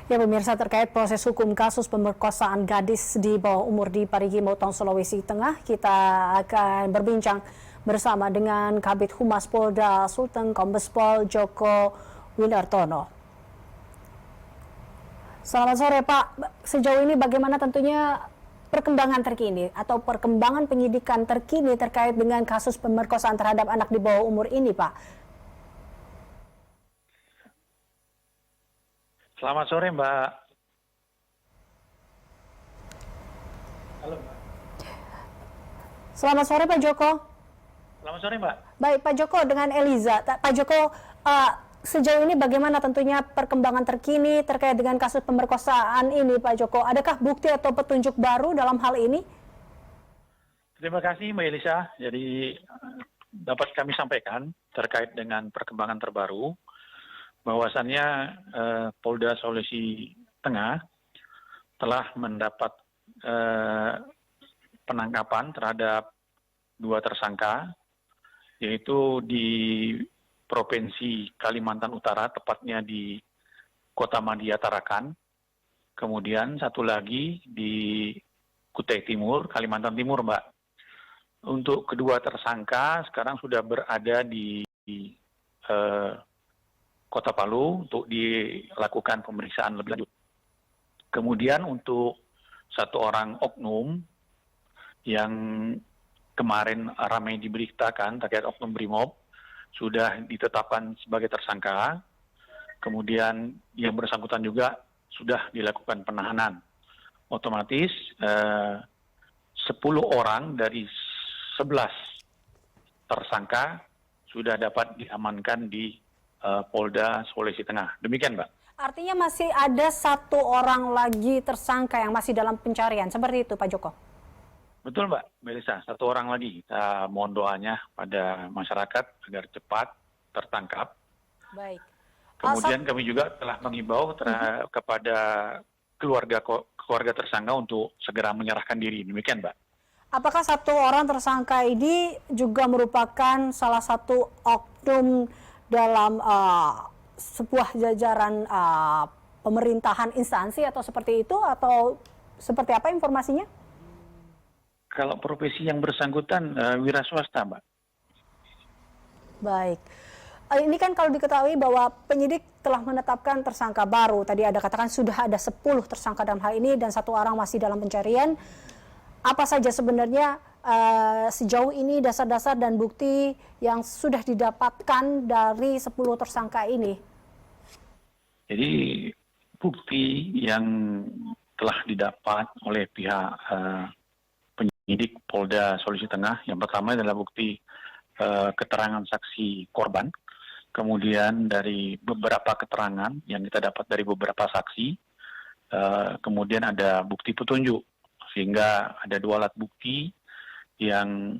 Ya pemirsa, terkait proses hukum kasus pemerkosaan gadis di bawah umur di Parigi Motong, Sulawesi Tengah, kita akan berbincang bersama dengan Kabid Humas Polda Sulteng Kombes Pol Joko Winartono. Selamat sore Pak, sejauh ini bagaimana tentunya perkembangan terkini atau perkembangan penyidikan terkini terkait dengan kasus pemerkosaan terhadap anak di bawah umur ini Pak? Selamat sore, Mbak. Halo, Mbak. Selamat sore Pak Joko. Selamat sore, Mbak. Baik Pak Joko, dengan Eliza. Pak Joko, sejauh ini bagaimana tentunya perkembangan terkini terkait dengan kasus pemerkosaan ini Pak Joko? Adakah bukti atau petunjuk baru dalam hal ini? Terima kasih, Mbak Elisa. Jadi dapat kami sampaikan terkait dengan perkembangan terbaru, bahwasannya Polda Sulawesi Tengah telah mendapat penangkapan terhadap 2 tersangka, yaitu di Provinsi Kalimantan Utara, tepatnya di Kota Madia Tarakan. Kemudian satu lagi di Kutai Timur, Kalimantan Timur, Mbak. Untuk kedua tersangka sekarang sudah berada di Kota Palu untuk dilakukan pemeriksaan lebih lanjut. Kemudian untuk satu orang oknum yang kemarin ramai diberitakan terkait oknum Brimob sudah ditetapkan sebagai tersangka. Kemudian yang bersangkutan juga sudah dilakukan penahanan. Otomatis 10 orang dari 11 tersangka sudah dapat diamankan di Polda Sulawesi Tengah. Demikian, Mbak. Artinya masih ada 1 orang lagi tersangka yang masih dalam pencarian, seperti itu Pak Joko? Betul, Mbak Melisa, 1 orang lagi. Kita mohon doanya pada masyarakat agar cepat tertangkap. Baik. Kemudian kami juga telah mengimbau kepada keluarga tersangka untuk segera menyerahkan diri. Demikian, Mbak. Apakah 1 orang tersangka ini juga merupakan salah satu oknum dalam sebuah jajaran pemerintahan instansi atau seperti itu, atau seperti apa informasinya? Kalau profesi yang bersangkutan wira swasta, Mbak. Baik. Ini kan kalau diketahui bahwa penyidik telah menetapkan tersangka baru. Tadi ada katakan sudah ada 10 tersangka dalam hal ini dan 1 orang masih dalam pencarian. Apa saja sebenarnya sejauh ini dasar-dasar dan bukti yang sudah didapatkan dari 10 tersangka ini? Jadi bukti yang telah didapat oleh pihak penyidik Polda Sulawesi Tengah, yang pertama adalah bukti keterangan saksi korban, kemudian dari beberapa keterangan yang kita dapat dari beberapa saksi, kemudian ada bukti petunjuk, sehingga ada 2 alat bukti yang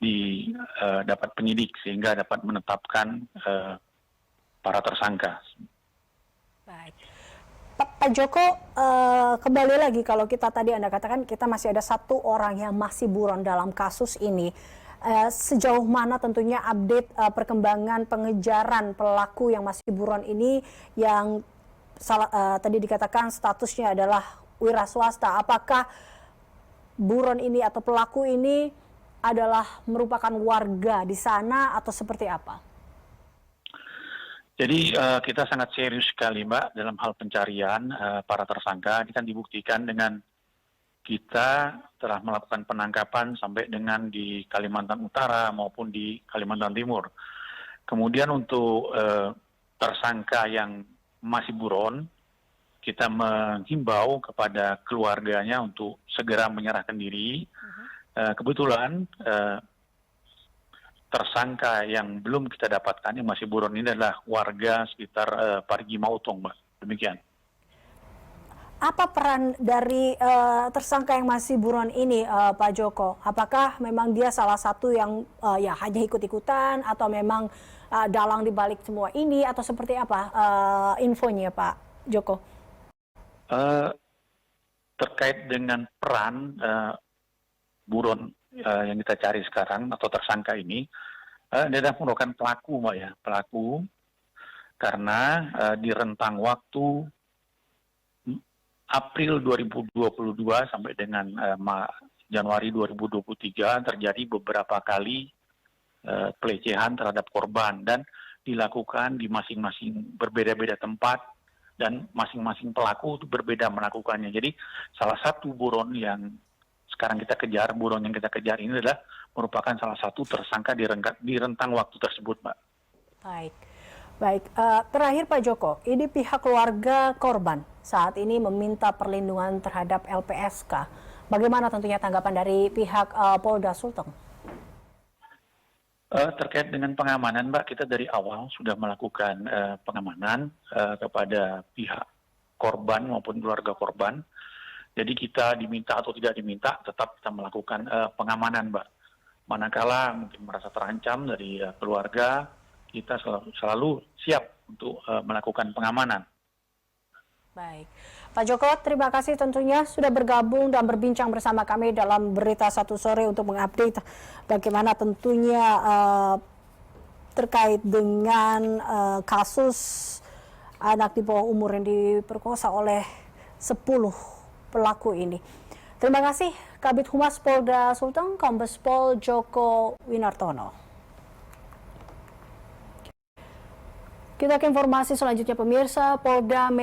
didapat penyidik sehingga dapat menetapkan para tersangka. Baik. Pak Joko, kembali lagi kalau kita tadi Anda katakan kita masih ada 1 orang yang masih buron dalam kasus ini. Sejauh mana tentunya update perkembangan pengejaran pelaku yang masih buron ini yang tadi dikatakan statusnya adalah wira swasta. Apakah buron ini atau pelaku ini adalah merupakan warga di sana atau seperti apa? Jadi kita sangat serius sekali, Mbak, dalam hal pencarian para tersangka. Ini kan dibuktikan dengan kita telah melakukan penangkapan sampai dengan di Kalimantan Utara maupun di Kalimantan Timur. Kemudian untuk tersangka yang masih buron, kita menghimbau kepada keluarganya untuk segera menyerahkan diri. Kebetulan tersangka yang belum kita dapatkan yang masih buron ini adalah warga sekitar Parigi Motong, Mbak. Demikian. Apa peran dari tersangka yang masih buron ini, Pak Joko? Apakah memang dia salah satu yang ya hanya ikut-ikutan atau memang dalang di balik semua ini atau seperti apa infonya, Pak Joko? Terkait dengan peran buron yang kita cari sekarang atau tersangka ini, dia adalah merupakan pelaku, Mbak ya, pelaku karena di rentang waktu April 2022 sampai dengan Januari 2023 terjadi beberapa kali pelecehan terhadap korban dan dilakukan di masing-masing berbeda-beda tempat dan masing-masing pelaku itu berbeda melakukannya. Jadi salah satu buron yang sekarang kita kejar, buron yang kita kejar ini adalah merupakan salah satu tersangka di rentang waktu tersebut, Mbak. Baik. Baik, terakhir Pak Joko, ini pihak keluarga korban saat ini meminta perlindungan terhadap LPSK. Bagaimana tentunya tanggapan dari pihak Polda Sulteng? Terkait dengan pengamanan, Mbak, kita dari awal sudah melakukan pengamanan kepada pihak korban maupun keluarga korban. Jadi kita diminta atau tidak diminta, tetap kita melakukan pengamanan, Mbak. Manakala mungkin merasa terancam dari keluarga, kita selalu siap untuk melakukan pengamanan. Baik, Pak Joko, terima kasih tentunya sudah bergabung dan berbincang bersama kami dalam Berita Satu Sore untuk mengupdate bagaimana tentunya terkait dengan kasus anak di bawah umur yang diperkosa oleh 10 pelaku ini. Terima kasih Kabid Humas Polda Sulteng, Kombes Pol Joko Winartono. Kita ke informasi selanjutnya pemirsa. Polda